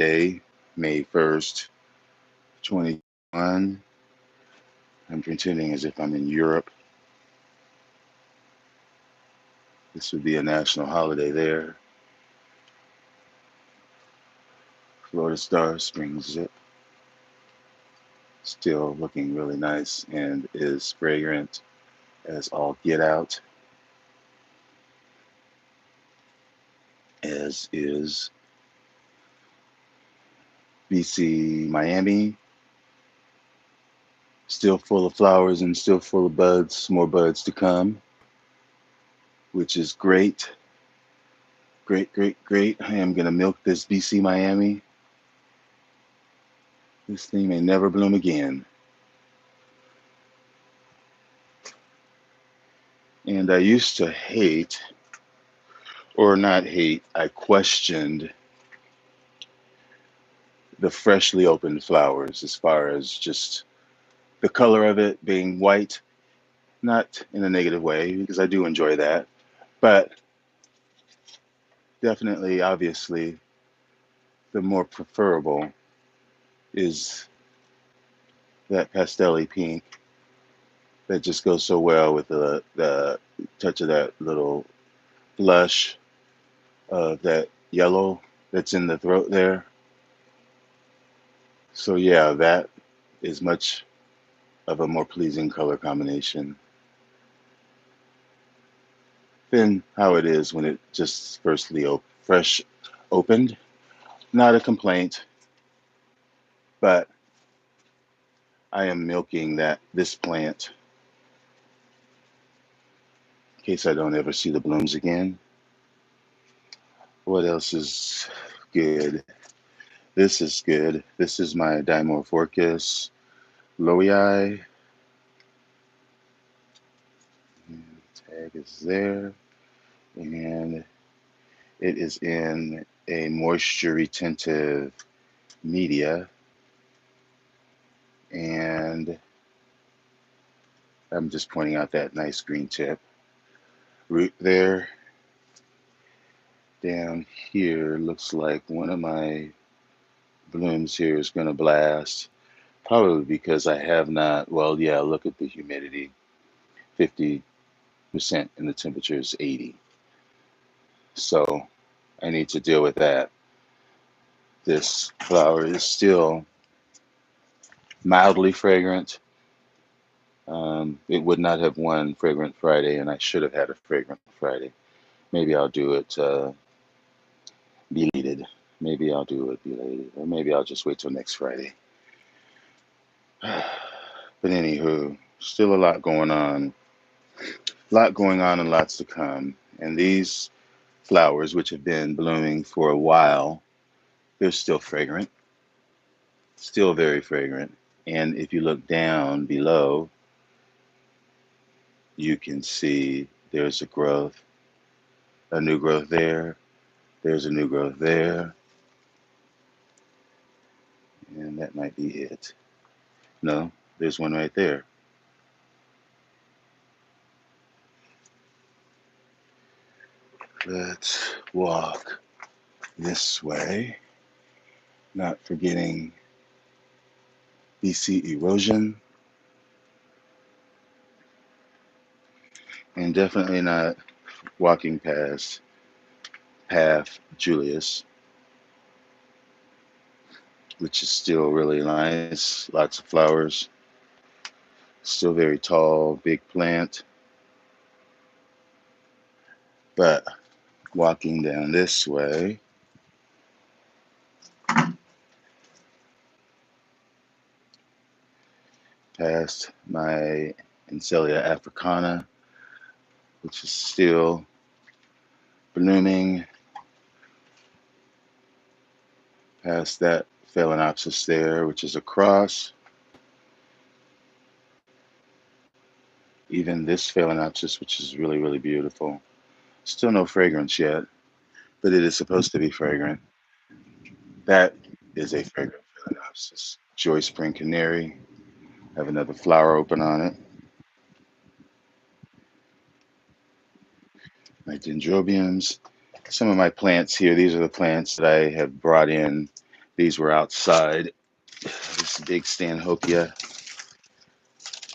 Day, May 1st, 2021. I'm pretending as if I'm in Europe. This would be a national holiday there. Florida Star Spring Zip, still looking really nice and is fragrant as all get out, as is BC Miami, still full of flowers and still full of buds, more buds to come, which is great. Great, great, great. I am going to milk this BC Miami. This thing may never bloom again. And I used to hate, or not hate, I questioned the freshly opened flowers as far as just the color of it being white, not in a negative way, because I do enjoy that, but definitely, obviously, the more preferable is that pastel pink that just goes so well with the touch of that little blush of that yellow that's in the throat there. So yeah, that is much of a more pleasing color combination than how it is when it just fresh opened. Not a complaint, but I am milking this plant in case I don't ever see the blooms again. What else is good? This is good. This is my Dimorphorchis lowii. Tag is there, and it is in a moisture retentive media, and I'm just pointing out that nice green tip. Root there. Down here looks like one of my blooms here is going to blast. Probably because I have not, well, yeah, look at the humidity, 50%, and the temperature is 80. So I need to deal with that. This flower is still mildly fragrant. It would not have won Fragrant Friday, and I should have had a Fragrant Friday. Maybe I'll do it belated. Maybe I'll do it belated, or maybe I'll just wait till next Friday. But anywho, still a lot going on. A lot going on and lots to come. And these flowers, which have been blooming for a while, they're still fragrant, still very fragrant. And if you look down below, you can see there's a new growth there, there's a new growth there, and that might be it. No, there's one right there. Let's walk this way, not forgetting BC erosion, and definitely not walking past Path Julius, which is still really nice. Lots of flowers, still very tall, big plant. But walking down this way, past my Encelia africana, which is still blooming, past that Phalaenopsis there, which is a cross. Even this Phalaenopsis, which is really, really beautiful. Still no fragrance yet, but it is supposed to be fragrant. That is a fragrant Phalaenopsis. Joy Spring Canary. Have another flower open on it. My dendrobiums. Some of my plants here, these are the plants that I have brought in These were outside. This big Stanhopeia,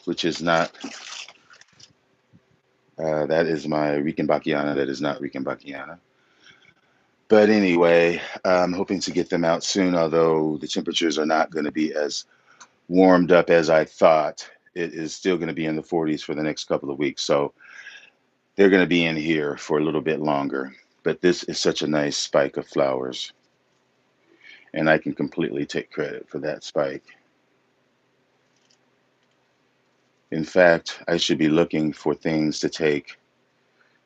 which is not, that is my Rickenbackiana. That is not Rickenbackiana. But anyway, I'm hoping to get them out soon, although the temperatures are not going to be as warmed up as I thought. It is still going to be in the 40s for the next couple of weeks. So they're going to be in here for a little bit longer. But this is such a nice spike of flowers. And I can completely take credit for that spike. In fact, I should be looking for things to take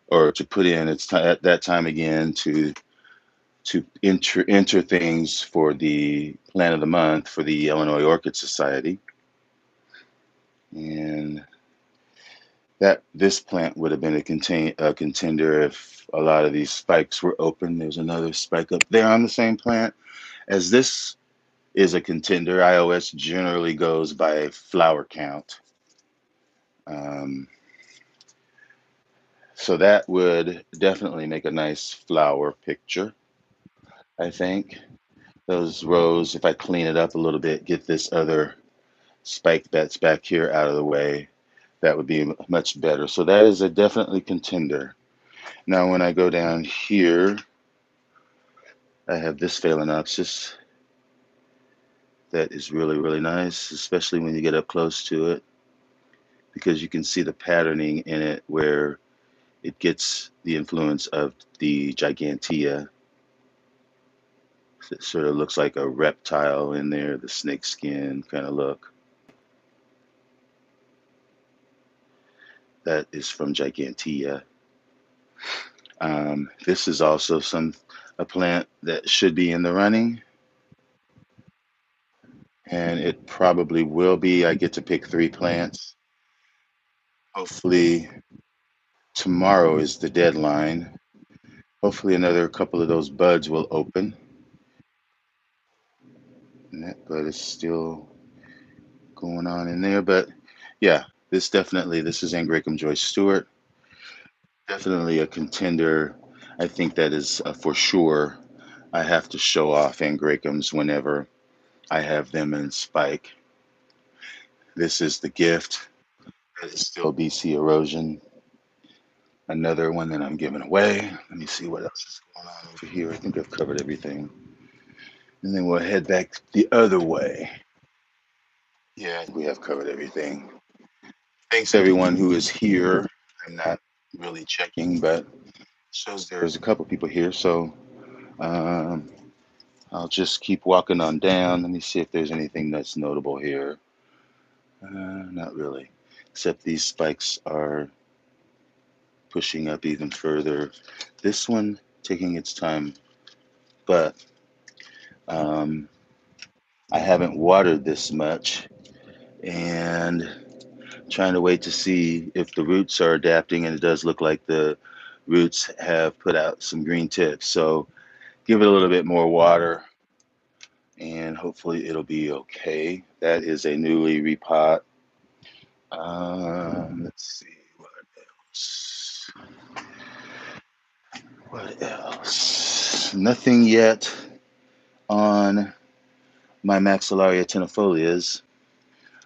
or to put in. It's at that time again to enter things for the plant of the month for the Illinois Orchid Society. And that this plant would have been a contender if a lot of these spikes were open. There's another spike up there on the same plant. As this is a contender, iOS generally goes by flower count. Um, so that would definitely make a nice flower picture, I think. Those rows, if I clean it up a little bit, get this other spike that's back here out of the way, that would be much better. So that is a definitely contender. Now, when I go down here, I have this Phalaenopsis that is really, really nice, especially when you get up close to it, because you can see the patterning in it where it gets the influence of the Gigantea. It sort of looks like a reptile in there, the snake skin kind of look. That is from Gigantea. This is also a plant that should be in the running, and it probably will be. I get to pick 3 plants. Hopefully tomorrow is the deadline. Hopefully another couple of those buds will open. And that bud is still going on in there, but yeah, this is Angraecum Joyce Stewart. Definitely a contender. I think that is for sure. I have to show off Angraecums whenever I have them in spike. This is the gift. That is still BC erosion. Another one that I'm giving away. Let me see what else is going on over here. I think I've covered everything. And then we'll head back the other way. Yeah, we have covered everything. Thanks everyone who is here. I'm not really checking, but shows there's a couple people here. So um, I'll just keep walking on down. Let me see if there's anything that's notable here. Not really, except these spikes are pushing up even further. This one taking its time, but um, I haven't watered this much and trying to wait to see if the roots are adapting, and it does look like the roots have put out some green tips. So give it a little bit more water and hopefully it'll be okay. That is a newly repot. Let's see what else. What else? Nothing yet on my Maxillaria tenifolias,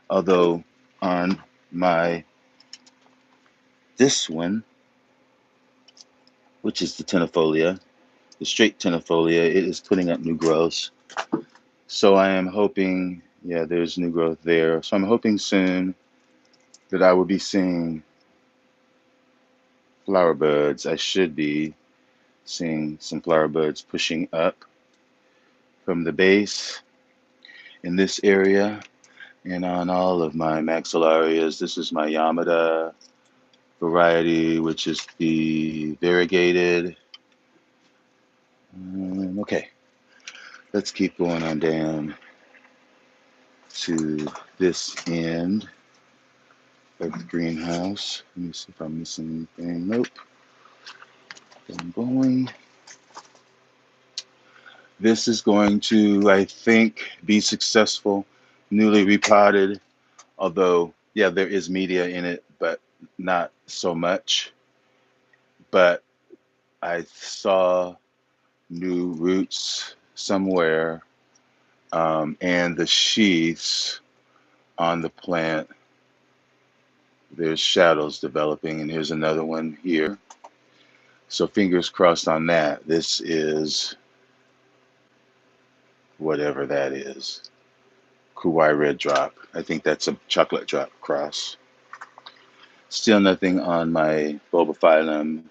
although on my this one, which is the tenifolia, the straight tenifolia, it is putting up new growths. So I am hoping, yeah, there's new growth there. So I'm hoping soon that I will be seeing flower buds. I should be seeing some flower buds pushing up from the base in this area and on all of my maxillarias. This is my Yamada variety, which is the variegated. Okay, let's keep going on down to this end of the greenhouse. Let me see if I'm missing anything. Nope. I'm going. This is going to, I think, be successful. Newly repotted, although, yeah, there is media in it, but not so much. But I saw new roots somewhere And the sheaths on the plant, there's shadows developing, and here's another one here. So fingers crossed on that. This is whatever that is. Kuwai Red Drop. I think that's a chocolate drop cross. Still nothing on my bulbophyllum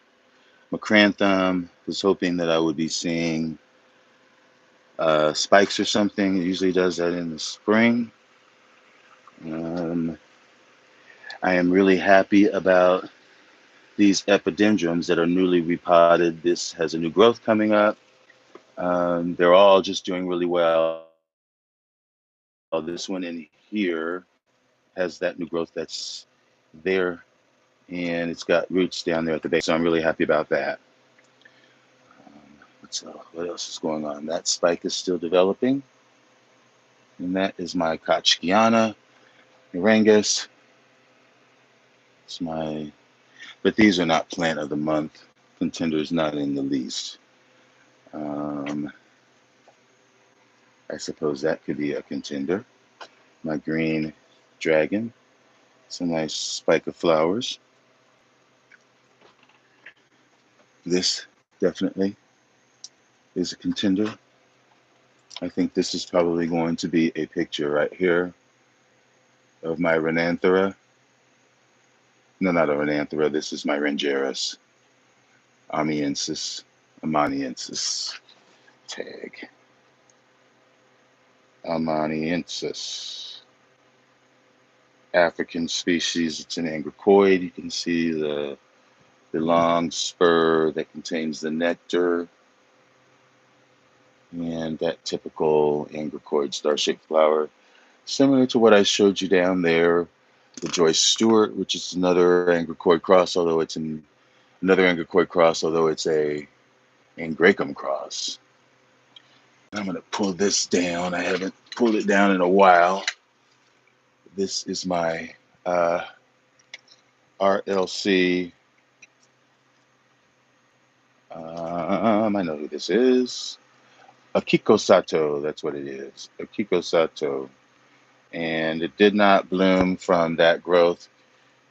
macranthum. Was hoping that I would be seeing spikes or something. It usually does that in the spring. Um, I am really happy about these epidendrums that are newly repotted. This has a new growth coming up. They're all just doing really well. This one in here has that new growth that's there, and it's got roots down there at the base. So I'm really happy about that. What else is going on? That spike is still developing, and that is my Kochkiana Urangus. It's my, but these are not plant of the month contenders, not in the least. I suppose that could be a contender. My green dragon. It's a nice spike of flowers. This definitely is a contender. I think this is probably going to be a picture right here of my Renanthera. No, not a Renanthera. This is my Rangeris Amaniensis tag. Amaniensis. African species. It's an angricoid. You can see the long spur that contains the nectar and that typical angricoid star-shaped flower, similar to what I showed you down there, the Joyce Stewart, which is another angricoid cross, although it's a angraecum cross. I'm going to pull this down. I haven't pulled it down in a while. This is my RLC. I know who this is. Akiko Sato, that's what it is. Akiko Sato. And it did not bloom from that growth.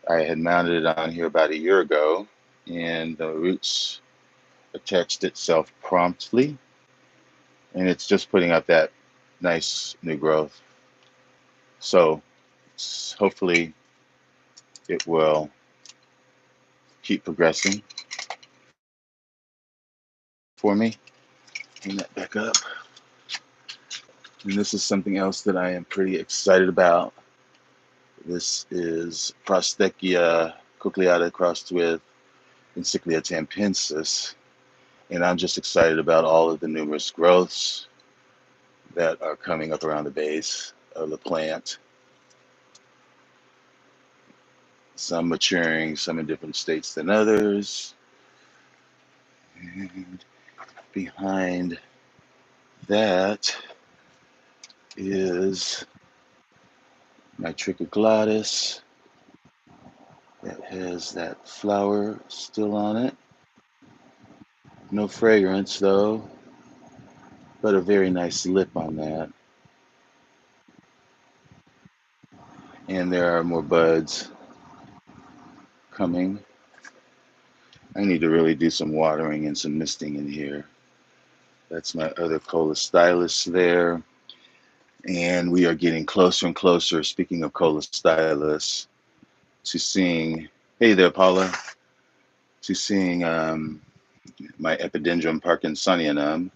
I had mounted it on here about a year ago, and the roots attached itself promptly, and it's just putting up that nice new growth. So hopefully it will keep progressing for me. Bring that back up. And this is something else that I am pretty excited about. This is Prostechia cochleata crossed with Encyclia tampensis. And I'm just excited about all of the numerous growths that are coming up around the base of the plant. Some maturing, some in different states than others. And behind that is my trichoglottis that has that flower still on it. No fragrance though, but a very nice lip on that. And there are more buds coming. I need to really do some watering and some misting in here. That's my other Colostylus there. And we are getting closer and closer, speaking of Colostylus, to seeing, hey there, Paula, to seeing my Epidendrum parkinsonianum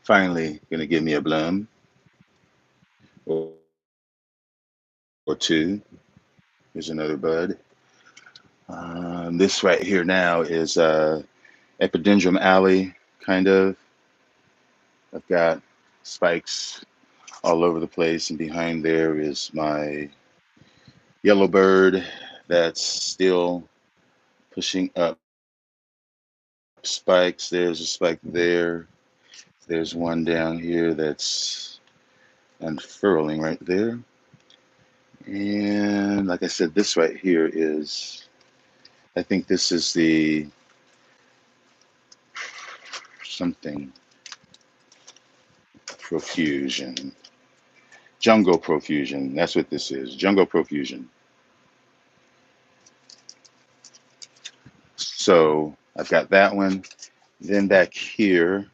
finally going to give me a bloom or, or two. Here's another bud. This right here now is Epidendrum alley, kind of. I've got spikes all over the place, and behind there is my yellow bird that's still pushing up spikes. There's a spike there. There's one down here that's unfurling right there. And like I said, this right here is, I think this is the something. Profusion. Jungle Profusion. That's what this is. Jungle Profusion. So I've got that one. Then back here,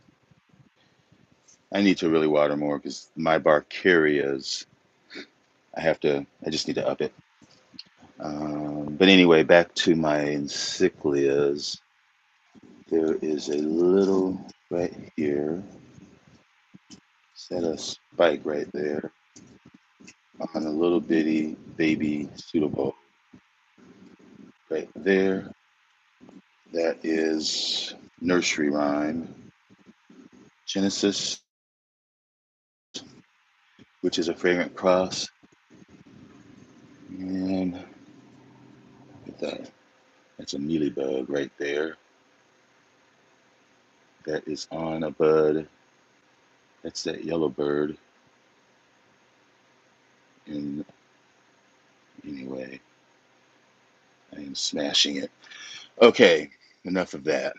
I need to really water more because my Barcarias, I just need to up it. But anyway, back to my encyclias. There is a little right here. Set a spike right there on a little bitty baby pseudobulb right there. That is nursery rhyme Genesis, which is a fragrant cross. And look at that. That's a mealybug right there. That is on a bud. That's that yellow bird. And anyway, I am smashing it. Okay, enough of that.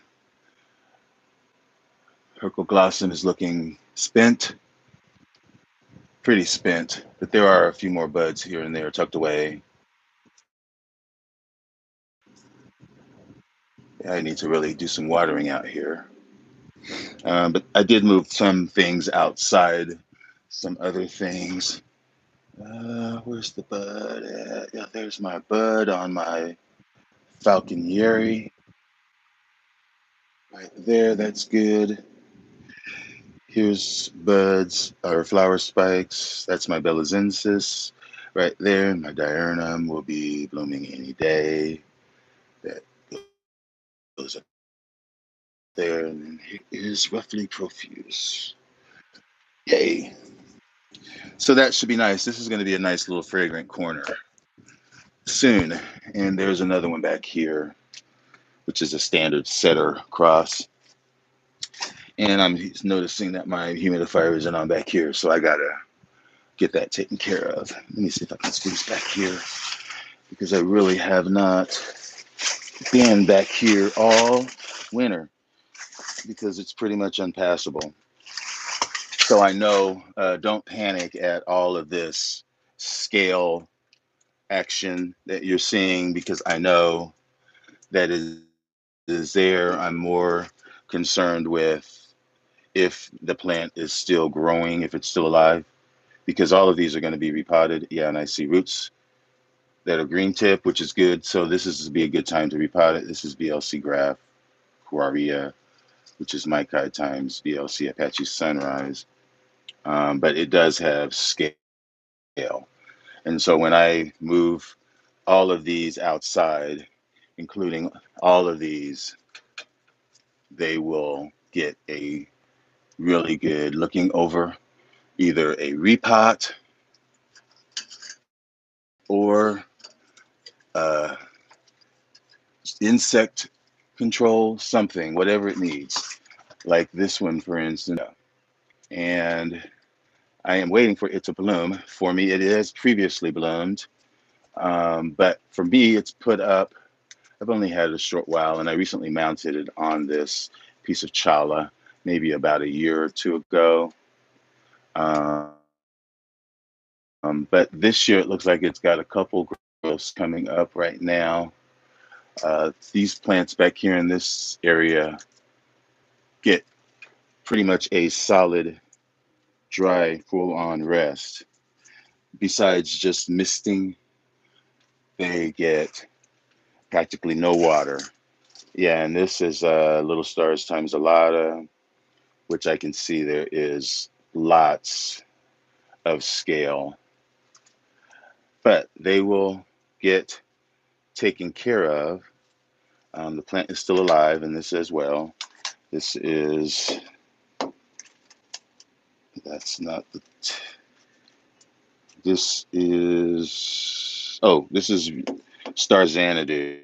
Hercoglossum is looking spent, pretty spent, but there are a few more buds here and there tucked away. I need to really do some watering out here. But I did move some things outside, some other things. Where's the bud at? Yeah, there's my bud on my Falconieri. Right there, that's good. Here's buds or flower spikes. That's my Belazensis right there. My diurnum will be blooming any day. That goes up there. And then here is roughly profuse. Yay. So that should be nice. This is going to be a nice little fragrant corner soon. And there's another one back here, which is a standard setter cross. And I'm noticing that my humidifier isn't on back here, so I gotta get that taken care of. Let me see if I can squeeze back here because I really have not been back here all winter because it's pretty much unpassable. So I know, don't panic at all of this scale action that you're seeing because I know that is there. I'm more concerned with if the plant is still growing, if it's still alive, because all of these are going to be repotted. Yeah, and I see roots that are green tip, which is good. So this is be a good time to repot it. This is BLC Graph, Quaria, which is Maikai times BLC Apache Sunrise. But it does have scale. And so when I move all of these outside, including all of these, they will get a really good looking over either a repot or uh, insect control, something, whatever it needs. Like this one, for instance. And I am waiting for it to bloom. For me, it is previously bloomed. But for me, it's put up. I've only had it a short while, and I recently mounted it on this piece of chala, maybe about a year or two ago. Um, but this year, it looks like it's got a couple growths coming up right now. These plants back here in this area get pretty much a solid, dry, full-on rest. Besides just misting, they get practically no water. Yeah, and this is Little Stars times a lotta, which I can see there is lots of scale, but they will get taken care of. The plant is still alive, and this as well. This is, that's not the, this is, oh, this is Star Xanadu.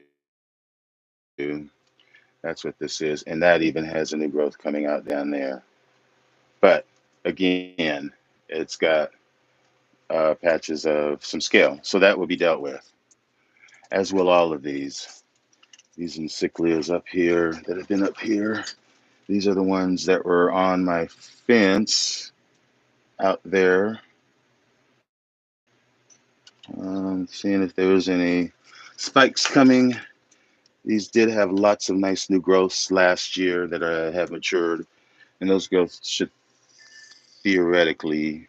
That's what this is. And that even has a new growth coming out down there. But again, it's got patches of some scale. So that will be dealt with, as will all of these. These encyclias up here that have been up here. These are the ones that were on my fence out there. Seeing if there was any spikes coming. These did have lots of nice new growths last year that have matured, and those growths should theoretically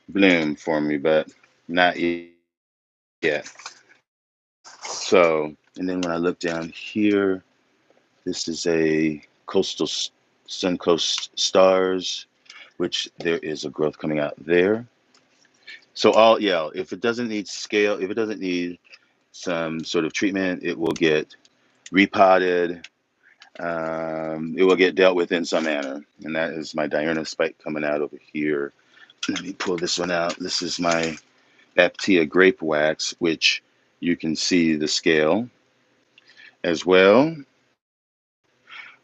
bloom for me, but not yet. So, and then when I look down here, this is a coastal Suncoast Stars, which there is a growth coming out there. So all, yeah, if it doesn't need scale, if it doesn't need some sort of treatment, it will get repotted. It will get dealt with in some manner. And that is my diurnal spike coming out over here. Let me pull this one out. This is my Baptia grape wax, which you can see the scale as well.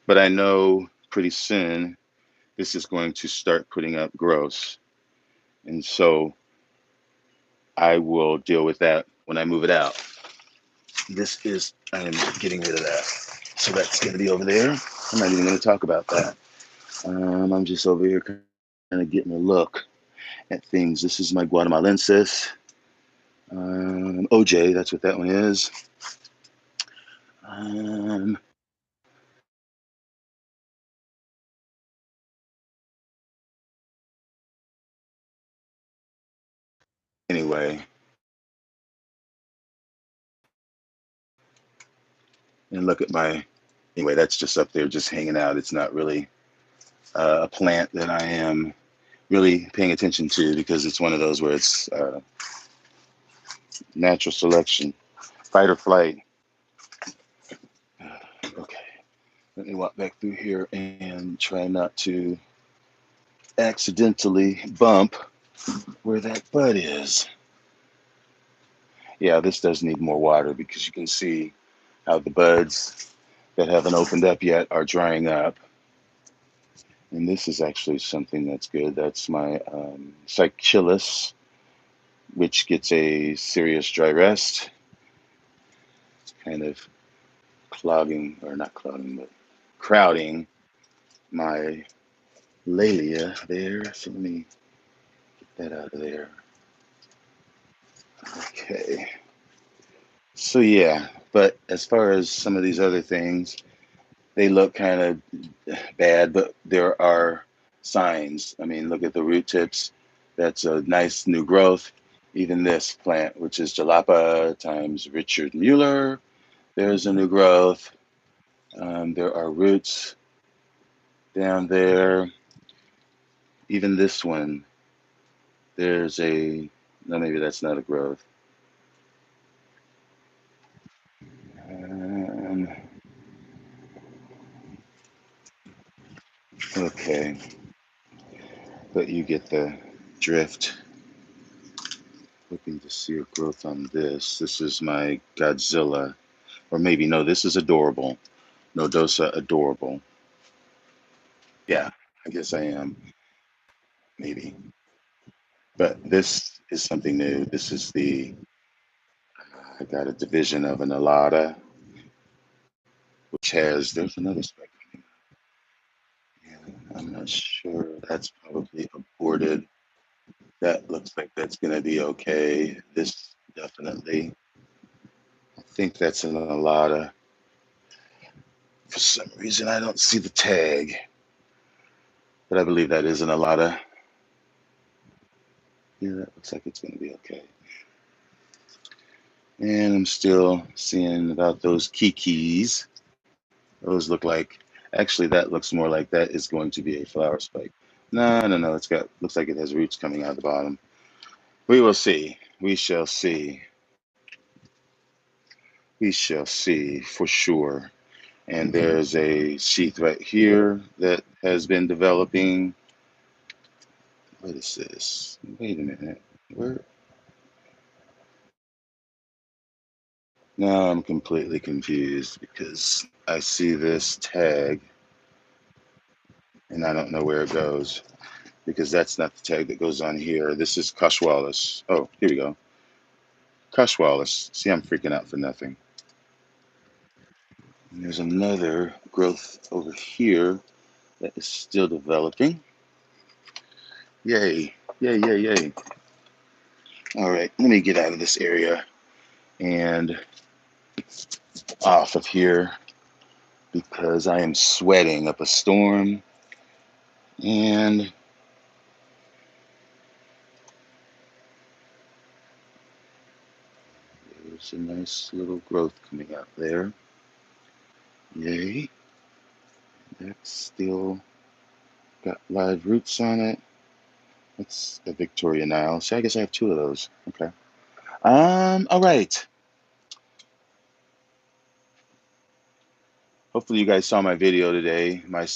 But I know pretty soon this is going to start putting up growths. And so I will deal with that when I move it out. I'm getting rid of that. So that's going to be over there. I'm not even going to talk about that. I'm just over here kind of getting a look at things. This is my Guatemalensis. OJ, that's what that one is. Um, anyway, and look at my, anyway, that's just up there just hanging out. It's not really a plant that I am really paying attention to because it's one of those where it's natural selection, fight or flight. Okay, let me walk back through here and try not to accidentally bump where that bud is. Yeah, this does need more water because you can see how the buds that haven't opened up yet are drying up. And this is actually something that's good. That's my Psychillus, which gets a serious dry rest. It's kind of clogging, or not clogging, but crowding my Lalia there. So let me get that out of there. Okay. So yeah, but as far as some of these other things, they look kind of bad, but there are signs. I mean, look at the root tips. That's a nice new growth. Even this plant, which is Jalapa times Richard Mueller, there's a new growth. There are roots down there. Even this one, there's a, no, maybe that's not a growth. Um, okay, but you get the drift. Looking to see a growth on this. This is my Godzilla. Or maybe, no, this is Adorable. Nodosa Adorable. Yeah, I guess I am. Maybe. But this is something new. This is I got a division of an Alata, which has, there's another spec. Yeah, I'm not sure. That's probably aborted. That looks like that's going to be okay. This definitely. I think that's an Alata. For some reason, I don't see the tag, but I believe that is an Alata. Yeah, that looks like it's going to be okay. And I'm still seeing about those kikis. Those look like, actually, that looks more like that is going to be a flower spike. No, no, no. It's got, looks like it has roots coming out the bottom. We will see. We shall see. We shall see for sure. And there's a sheath right here that has been developing. What is this? Wait a minute. Where? Now I'm completely confused because I see this tag and I don't know where it goes because that's not the tag that goes on here. This is Cushwallace. Oh, here we go. Cushwallace. See, I'm freaking out for nothing. And there's another growth over here that is still developing. Yay. Yay, yay, yay. All right, let me get out of this area and off of here because I am sweating up a storm. And there's a nice little growth coming out there. Yay. That's still got live roots on it. That's a Victoria Nile. So I guess I have two of those. Okay. All right. Hopefully you guys saw my video today, my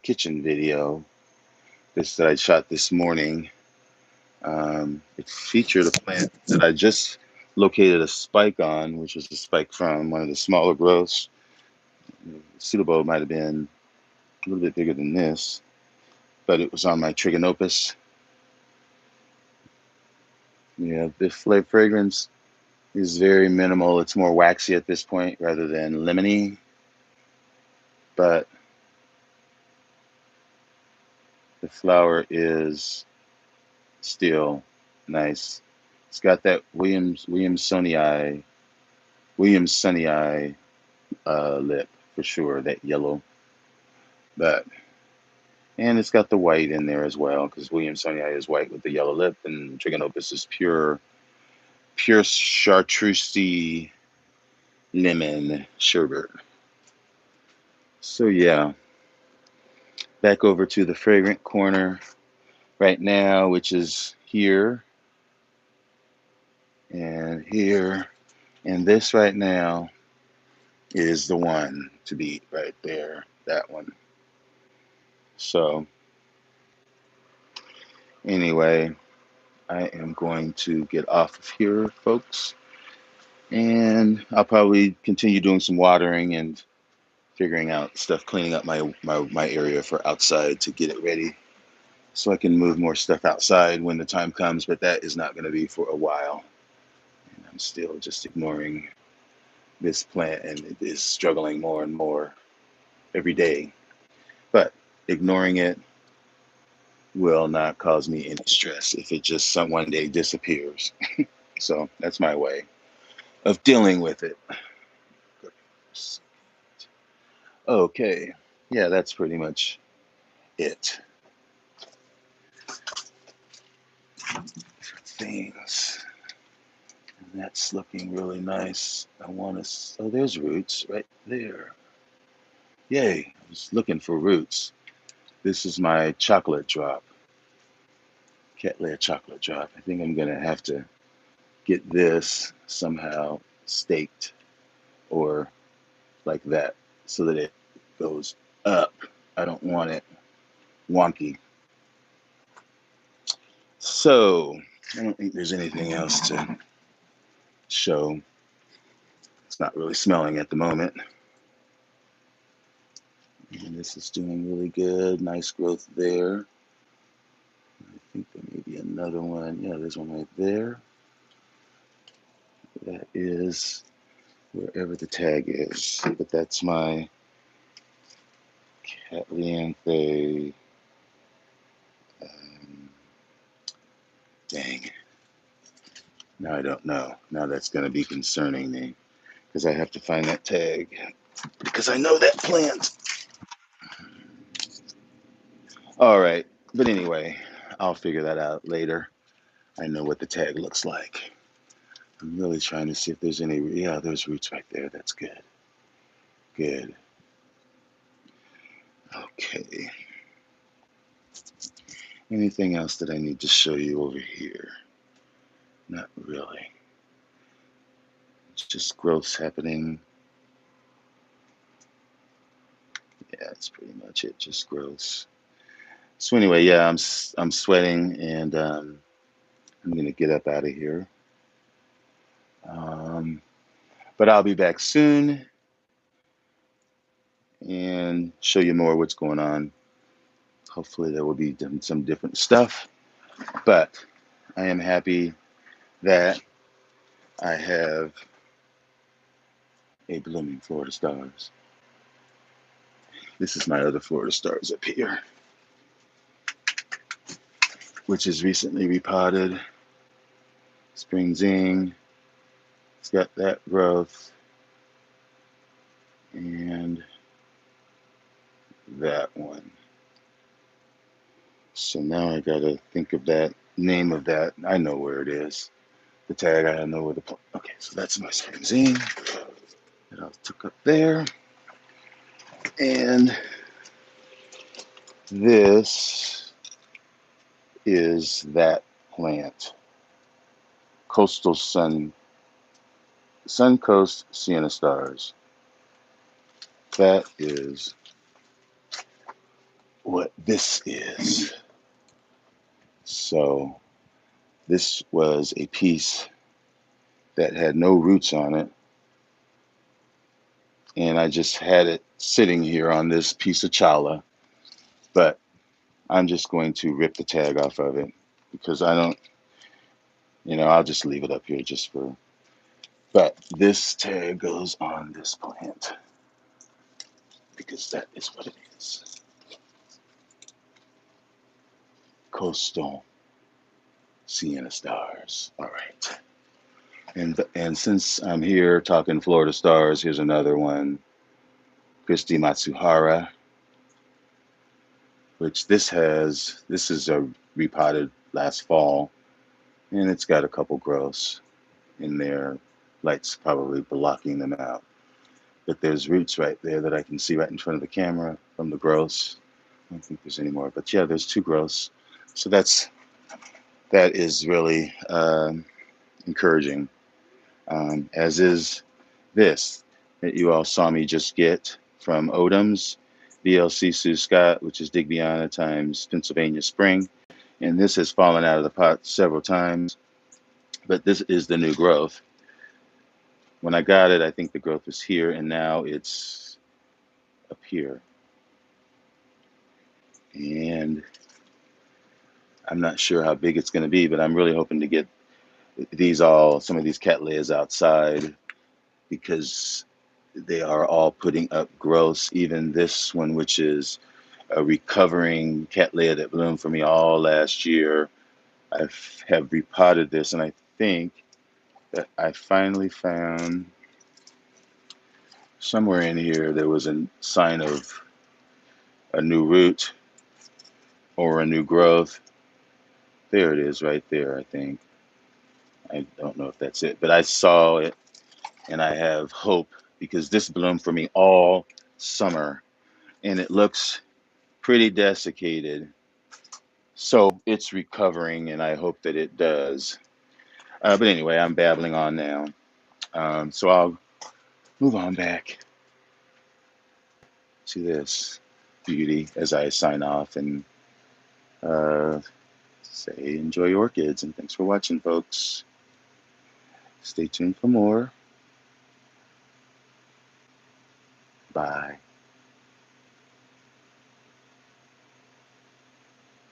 kitchen video, this that I shot this morning. It featured a plant that I just located a spike on, which was a spike from one of the smaller growths. The pseudobulb might have been a little bit bigger than this, but it was on my trigonopus. Yeah, the fragrance is very minimal. It's more waxy at this point rather than lemony, but the flower is still nice. It's got that Williamsonii lip for sure, that yellow. But and it's got the white in there as well because Williamsonii is white with the yellow lip, and Trigonopus is pure chartreusey lemon sherbet. So yeah, back over to the fragrant corner right now, which is here and here, and this right now is the one to beat right there, that one. So anyway, I am going to get off of here, folks, and I'll probably continue doing some watering and figuring out stuff, cleaning up my area for outside to get it ready so I can move more stuff outside when the time comes, but that is not going to be for a while. And I'm still just ignoring this plant, and it is struggling more and more every day. But ignoring it will not cause me any stress if it just some one day disappears. So that's my way of dealing with it. Okay, yeah, that's pretty much it for things. And that's looking really nice. I want to, oh, there's roots right there. Yay, I was looking for roots. This is my chocolate drop, cat layer chocolate drop. I think I'm going to have to get this somehow staked or like that so that it goes up. I don't want it wonky. So I don't think there's anything else to show. It's not really smelling at the moment. And this is doing really good. Nice growth there. I think there may be another one. Yeah, there's one right there. That is wherever the tag is. But that's my Catlianthe. Dang. Now I don't know. Now that's going to be concerning me because I have to find that tag because I know that plant. All right. But anyway, I'll figure that out later. I know what the tag looks like. I'm really trying to see if there's any. Yeah, there's roots right there. That's good. Good. Okay. Anything else that I need to show you over here? Not really. It's just growths happening. Yeah, that's pretty much it. Just growths. So anyway, yeah, I'm sweating, and I'm gonna get up out of here. Um, but I'll be back soon and show you more what's going on. Hopefully there will be some different stuff, but I am happy that I have a blooming Florida stars. This is my other Florida stars up here. which is recently repotted. Spring Zing, it's got that growth, and that one. So now I gotta think of that name of that. I know where it is. The tag, I know where the. Okay, so that's my Spring Zing that I took up there. And this is that plant. Coastal Suncoast Sienna Stars. That is what this is. So this was a piece that had no roots on it, and I just had it sitting here on this piece of chala, but I'm just going to rip the tag off of it because I don't, I'll just leave it up here just for, but this tag goes on this plant because that is what it is. Coastal Sienna Stars. All right. And since I'm here talking Florida stars, here's another one. Christy Matsuhara, which this is a repotted last fall, and it's got a couple growths in there. Light's probably blocking them out. But there's roots right there that I can see right in front of the camera from the growths. I don't think there's any more, but yeah, there's two growths. So that is really encouraging, as is this that you all saw me just get from Odom's VLC Sue Scott, which is Digbyana times Pennsylvania Spring. And this has fallen out of the pot several times, but this is the new growth. When I got it, I think the growth was here, and now it's up here. And I'm not sure how big it's going to be, but I'm really hoping to get some of these cattleyas outside because they are all putting up growths. Even this one, which is a recovering cattleya that bloomed for me all last year, I have repotted this, and I think that I finally found somewhere in here there was a sign of a new root or a new growth. There it is right there, I think. I don't know if that's it, but I saw it, and I have hope because this bloomed for me all summer, and it looks pretty desiccated. So it's recovering, and I hope that it does. But anyway, I'm babbling on now. So I'll move on back to this beauty as I sign off and say enjoy your orchids. And thanks for watching, folks. Stay tuned for more.